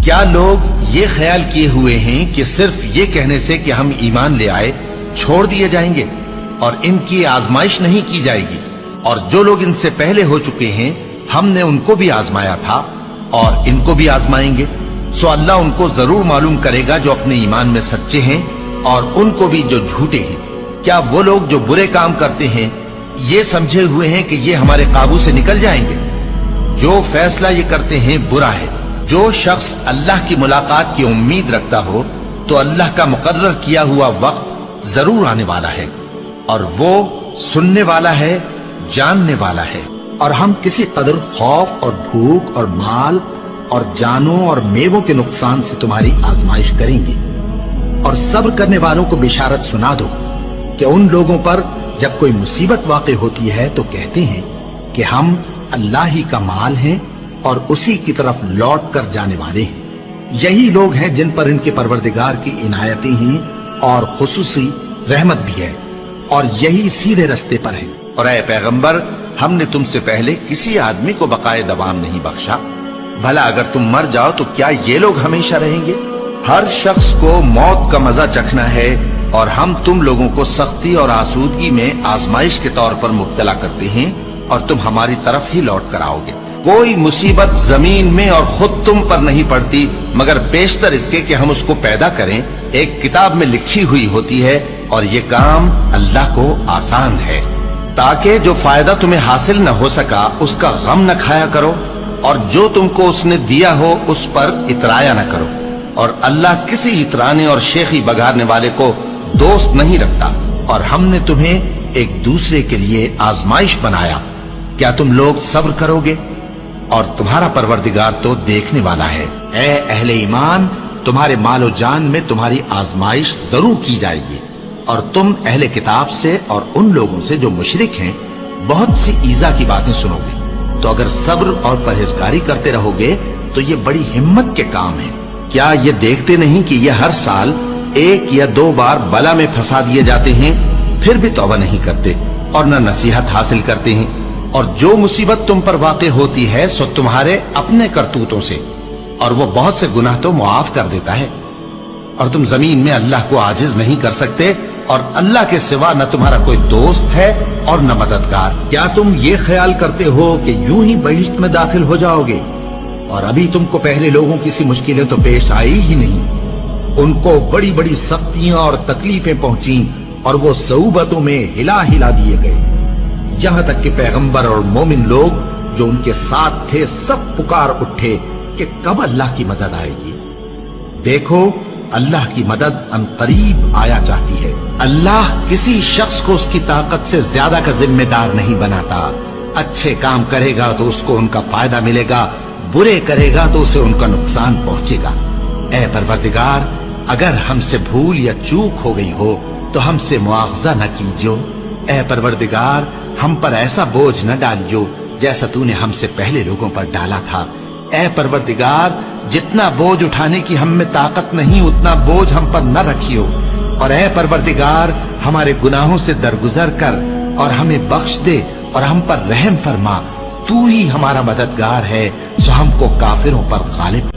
کیا لوگ یہ خیال کیے ہوئے ہیں کہ صرف یہ کہنے سے کہ ہم ایمان لے آئے چھوڑ دیے جائیں گے اور ان کی آزمائش نہیں کی جائے گی؟ اور جو لوگ ان سے پہلے ہو چکے ہیں ہم نے ان کو بھی آزمایا تھا اور ان کو بھی آزمائیں گے، سو اللہ ان کو ضرور معلوم کرے گا جو اپنے ایمان میں سچے ہیں اور ان کو بھی جو جھوٹے ہیں۔ کیا وہ لوگ جو برے کام کرتے ہیں یہ سمجھے ہوئے ہیں کہ یہ ہمارے قابو سے نکل جائیں گے؟ جو فیصلہ یہ کرتے ہیں برا ہے۔ جو شخص اللہ کی ملاقات کی امید رکھتا ہو تو اللہ کا مقرر کیا ہوا وقت ضرور آنے والا ہے، اور وہ سننے والا ہے، جاننے والا ہے۔ اور ہم کسی قدر خوف اور بھوک اور مال اور جانوں اور میووں کے نقصان سے تمہاری آزمائش کریں گے، اور صبر کرنے والوں کو بشارت سنا دو کہ ان لوگوں پر جب کوئی مصیبت واقع ہوتی ہے تو کہتے ہیں کہ ہم اللہ ہی کا مال ہیں اور اسی کی طرف لوٹ کر جانے والے ہیں۔ یہی لوگ ہیں جن پر ان کے پروردگار کی عنایتیں ہیں اور خصوصی رحمت بھی ہے، اور یہی سیدھے رستے پر ہیں۔ اور اے پیغمبر، ہم نے تم سے پہلے کسی آدمی کو بقائے دوام نہیں بخشا، بھلا اگر تم مر جاؤ تو کیا یہ لوگ ہمیشہ رہیں گے؟ ہر شخص کو موت کا مزہ چکھنا ہے، اور ہم تم لوگوں کو سختی اور آسودگی میں آزمائش کے طور پر مبتلا کرتے ہیں، اور تم ہماری طرف ہی لوٹ کر آؤ گے۔ کوئی مصیبت زمین میں اور خود تم پر نہیں پڑتی مگر بیشتر اس کے کہ ہم اس کو پیدا کریں ایک کتاب میں لکھی ہوئی ہوتی ہے، اور یہ کام اللہ کو آسان ہے، تاکہ جو فائدہ تمہیں حاصل نہ ہو سکا اس کا غم نہ کھایا کرو، اور جو تم کو اس نے دیا ہو اس پر اترایا نہ کرو۔ اور اللہ کسی اترانے اور شیخی بگارنے والے کو دوست نہیں رکھتا، اور ہم نے تمہیں ایک دوسرے کے لیے آزمائش بنایا، کیا تم لوگ صبر کرو گے؟ اور تمہارا پروردگار تو دیکھنے والا ہے۔ اے اہل ایمان، تمہارے مال و جان میں تمہاری آزمائش ضرور کی جائے گی، اور تم اہل کتاب سے اور ان لوگوں سے جو مشرک ہیں بہت سی ایذا کی باتیں سنو گے، تو اگر صبر اور پرہیزگاری کرتے رہو گے تو یہ بڑی ہمت کے کام ہے۔ کیا یہ دیکھتے نہیں کہ یہ ہر سال ایک یا دو بار بلا میں پھنسا دیے جاتے ہیں، پھر بھی توبہ نہیں کرتے اور نہ نصیحت حاصل کرتے ہیں؟ اور جو مصیبت تم پر واقع ہوتی ہے سو تمہارے اپنے کرتوتوں سے، اور وہ بہت سے گناہ تو معاف کر دیتا ہے۔ اور تم زمین میں اللہ کو عاجز نہیں کر سکتے، اور اللہ کے سوا نہ تمہارا کوئی دوست ہے اور نہ مددگار۔ کیا تم یہ خیال کرتے ہو کہ یوں ہی بہشت میں داخل ہو جاؤ گے؟ اور ابھی تم کو پہلے لوگوں کی سی مشکلیں تو پیش آئی ہی نہیں، ان کو بڑی بڑی سختیاں اور تکلیفیں پہنچیں، اور وہ صعوبتوں میں ہلا ہلا دیے گئے، یہاں تک کہ پیغمبر اور مومن لوگ جو ان کے ساتھ تھے سب پکار اٹھے کہ کب اللہ کی مدد آئے گی۔ دیکھو، اللہ کی مدد ان قریب آیا چاہتی ہے۔ اللہ کسی شخص کو اس کی طاقت سے زیادہ کا ذمہ دار نہیں بناتا۔ اچھے کام کرے گا تو اس کو ان کا فائدہ ملے گا، برے کرے گا تو اسے ان کا نقصان پہنچے گا۔ اے پروردگار، اگر ہم سے بھول یا چوک ہو گئی ہو تو ہم سے مواخذہ نہ کیجو۔ اے پروردگار، ہم پر ایسا بوجھ نہ ڈالیو جیسا تو نے ہم سے پہلے لوگوں پر ڈالا تھا۔ اے پروردگار، جتنا بوجھ اٹھانے کی ہم میں طاقت نہیں اتنا بوجھ ہم پر نہ رکھیو، اور اے پروردگار، ہمارے گناہوں سے درگزر کر اور ہمیں بخش دے اور ہم پر رحم فرما۔ تو ہی ہمارا مددگار ہے، سو ہم کو کافروں پر غالب